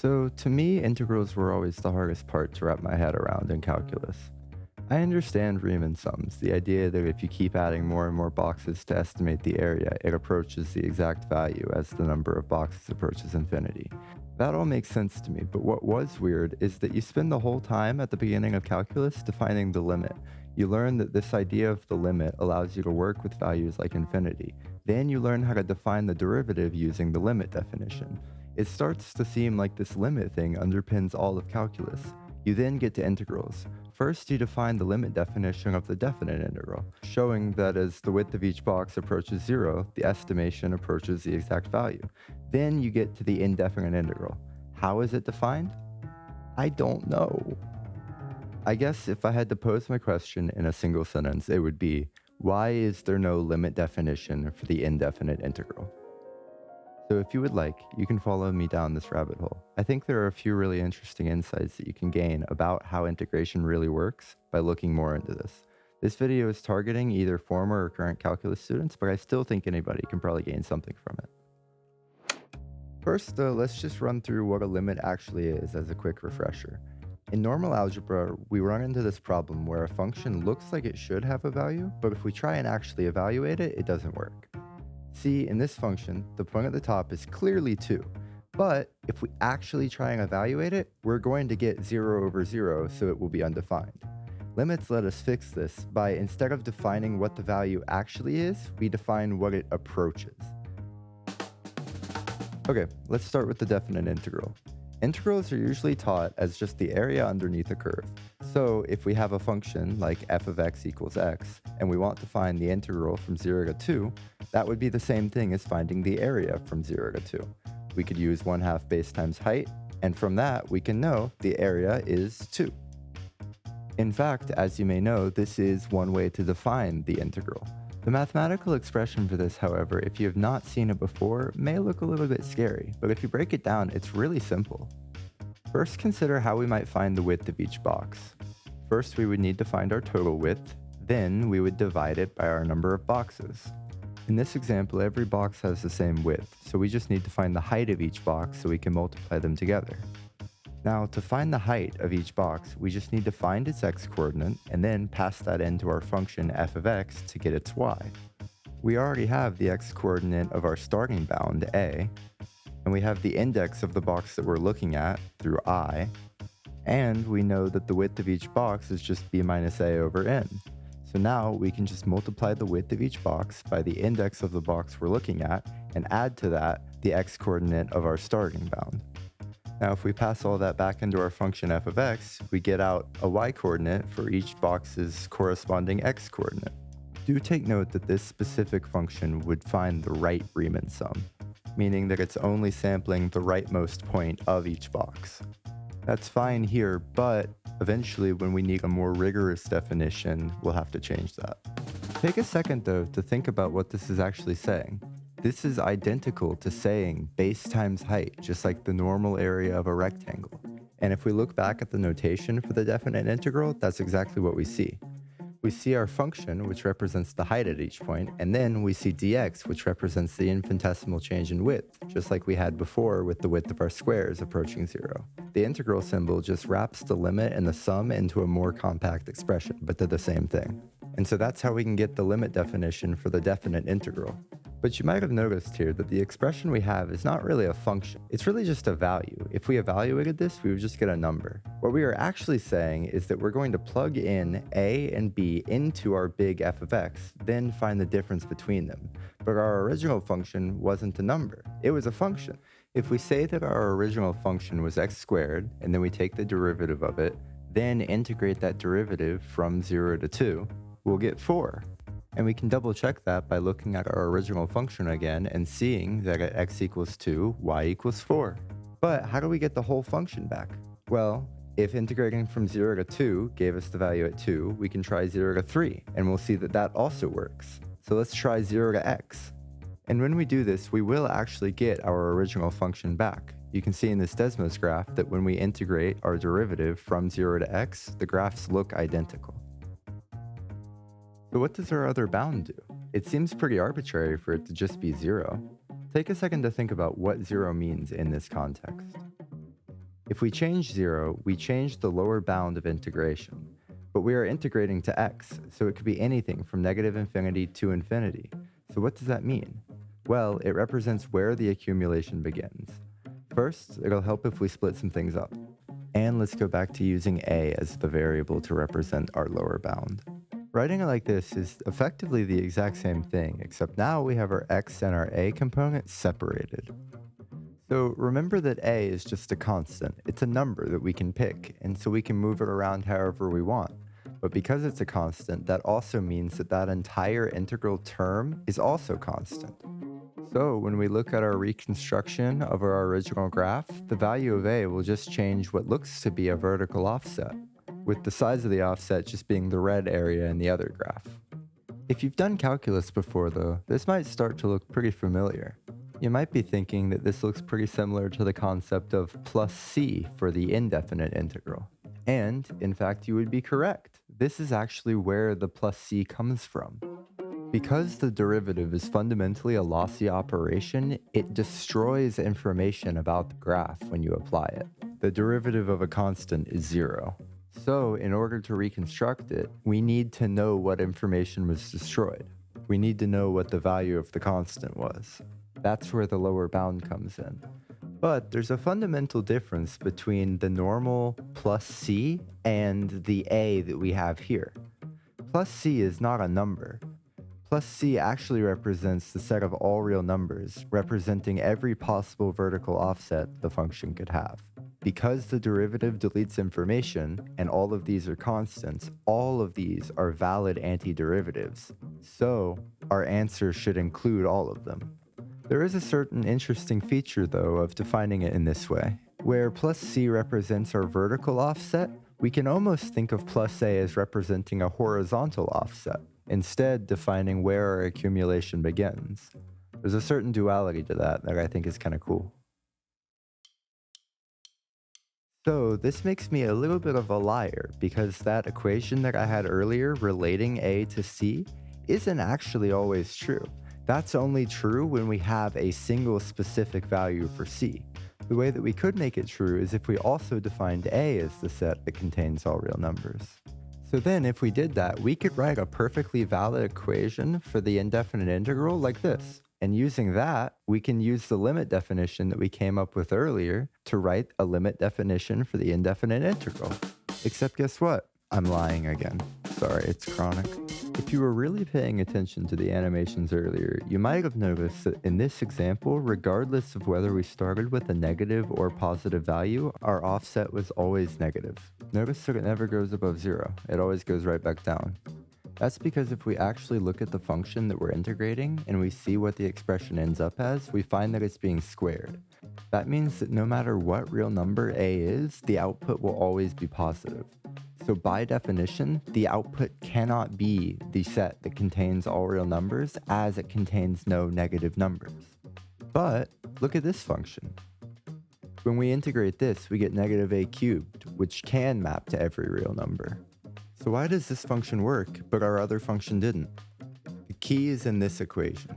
So, to me, integrals were always the hardest part to wrap my head around in calculus. I understand Riemann sums, the idea that if you keep adding more and more boxes to estimate the area, it approaches the exact value as the number of boxes approaches infinity. That all makes sense to me, but what was weird is that you spend the whole time at the beginning of calculus defining the limit. You learn that this idea of the limit allows you to work with values like infinity. Then you learn how to define the derivative using the limit definition. It starts to seem like this limit thing underpins all of calculus. You then get to integrals. First, you define the limit definition of the definite integral, showing that as the width of each box approaches zero, the estimation approaches the exact value. Then you get to the indefinite integral. How is it defined? I don't know. I guess if I had to pose my question in a single sentence, it would be, why is there no limit definition for the indefinite integral? So if you would like, you can follow me down this rabbit hole. I think there are a few really interesting insights that you can gain about how integration really works by looking more into this. This video is targeting either former or current calculus students, but I still think anybody can probably gain something from it. First, though, let's just run through what a limit actually is as a quick refresher. In normal algebra, we run into this problem where a function looks like it should have a value, but if we try and actually evaluate it, it doesn't work. See, in this function, the point at the top is clearly 2, but if we actually try and evaluate it, we're going to get 0 over 0, so it will be undefined. Limits let us fix this by, instead of defining what the value actually is, we define what it approaches. Okay, let's start with the definite integral. Integrals are usually taught as just the area underneath a curve. So if we have a function like f of x equals x, and we want to find the integral from 0 to 2, that would be the same thing as finding the area from 0 to 2. We could use 1/2 base times height, and from that we can know the area is 2. In fact, as you may know, this is one way to define the integral. The mathematical expression for this, however, if you have not seen it before, may look a little bit scary, but if you break it down, it's really simple. First, consider how we might find the width of each box. First, we would need to find our total width, then we would divide it by our number of boxes. In this example, every box has the same width, so we just need to find the height of each box so we can multiply them together. Now, to find the height of each box, we just need to find its x-coordinate and then pass that into our function f of x to get its y. We already have the x-coordinate of our starting bound, a, and we have the index of the box that we're looking at through I, and we know that the width of each box is just b minus a over n. So now we can just multiply the width of each box by the index of the box we're looking at and add to that the x-coordinate of our starting bound. Now if we pass all that back into our function f of x, we get out a y-coordinate for each box's corresponding x-coordinate. Do take note that this specific function would find the right Riemann sum, meaning that it's only sampling the rightmost point of each box. That's fine here, but eventually when we need a more rigorous definition, we'll have to change that. Take a second though to think about what this is actually saying. This is identical to saying base times height, just like the normal area of a rectangle. And if we look back at the notation for the definite integral, that's exactly what we see. We see our function, which represents the height at each point, and then we see dx, which represents the infinitesimal change in width, just like we had before with the width of our squares approaching 0. The integral symbol just wraps the limit and the sum into a more compact expression, but did the same thing. And so that's how we can get the limit definition for the definite integral. But you might have noticed here that the expression we have is not really a function. It's really just a value. If we evaluated this, we would just get a number. What we are actually saying is that we're going to plug in a and b into our big f of x, then find the difference between them. But our original function wasn't a number. It was a function. If we say that our original function was x squared, and then we take the derivative of it, then integrate that derivative from 0 to 2, we'll get 4. And we can double check that by looking at our original function again and seeing that at x equals 2, y equals 4. But how do we get the whole function back? Well, if integrating from 0 to 2 gave us the value at 2, we can try 0 to 3, and we'll see that that also works. So let's try 0 to x. And when we do this, we will actually get our original function back. You can see in this Desmos graph that when we integrate our derivative from 0 to x, the graphs look identical. So what does our other bound do? It seems pretty arbitrary for it to just be 0. Take a second to think about what 0 means in this context. If we change 0, we change the lower bound of integration. But we are integrating to x, so it could be anything from negative infinity to infinity. So what does that mean? Well, it represents where the accumulation begins. First, it'll help if we split some things up. And let's go back to using a as the variable to represent our lower bound. Writing it like this is effectively the exact same thing, except now we have our x and our a component separated. So remember that a is just a constant. It's a number that we can pick, and so we can move it around however we want. But because it's a constant, that also means that that entire integral term is also constant. So when we look at our reconstruction of our original graph, the value of a will just change what looks to be a vertical offset, with the size of the offset just being the red area in the other graph. If you've done calculus before though, this might start to look pretty familiar. You might be thinking that this looks pretty similar to the concept of plus c for the indefinite integral. And, in fact, you would be correct. This is actually where the plus c comes from. Because the derivative is fundamentally a lossy operation, it destroys information about the graph when you apply it. The derivative of a constant is 0. So, in order to reconstruct it, we need to know what information was destroyed. We need to know what the value of the constant was. That's where the lower bound comes in. But there's a fundamental difference between the normal plus c and the a that we have here. Plus c is not a number. Plus c actually represents the set of all real numbers, representing every possible vertical offset the function could have. Because the derivative deletes information, and all of these are constants, all of these are valid antiderivatives. So, our answer should include all of them. There is a certain interesting feature, though, of defining it in this way. Where plus c represents our vertical offset, we can almost think of plus a as representing a horizontal offset, instead defining where our accumulation begins. There's a certain duality to that I think is kind of cool. So this makes me a little bit of a liar, because that equation that I had earlier relating a to c isn't actually always true. That's only true when we have a single specific value for c. The way that we could make it true is if we also defined a as the set that contains all real numbers. So then if we did that, we could write a perfectly valid equation for the indefinite integral like this. And using that, we can use the limit definition that we came up with earlier to write a limit definition for the indefinite integral. Except guess what? I'm lying again. Sorry, it's chronic. If you were really paying attention to the animations earlier, you might have noticed that in this example, regardless of whether we started with a negative or positive value, our offset was always negative. Notice that it never goes above 0. It always goes right back down. That's because if we actually look at the function that we're integrating and we see what the expression ends up as, we find that it's being squared. That means that no matter what real number a is, the output will always be positive. So by definition, the output cannot be the set that contains all real numbers as it contains no negative numbers. But look at this function. When we integrate this, we get negative a cubed, which can map to every real number. So why does this function work, but our other function didn't? The key is in this equation.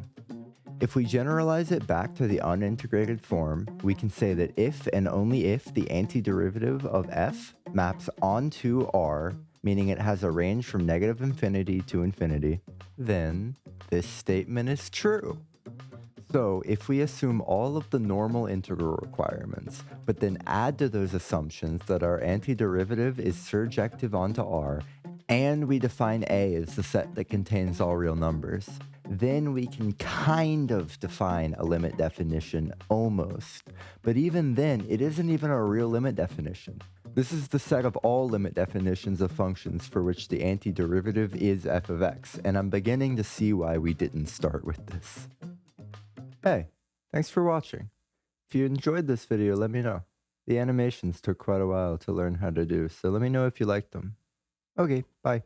If we generalize it back to the unintegrated form, we can say that if and only if the antiderivative of f maps onto r, meaning it has a range from negative infinity to infinity, then this statement is true. So if we assume all of the normal integral requirements, but then add to those assumptions that our antiderivative is surjective onto r, and we define a as the set that contains all real numbers, then we can kind of define a limit definition, almost. But even then, it isn't even a real limit definition. This is the set of all limit definitions of functions for which the antiderivative is f of x, and I'm beginning to see why we didn't start with this. Hey, thanks for watching. If you enjoyed this video, let me know. The animations took quite a while to learn how to do, so let me know if you liked them. Okay, bye.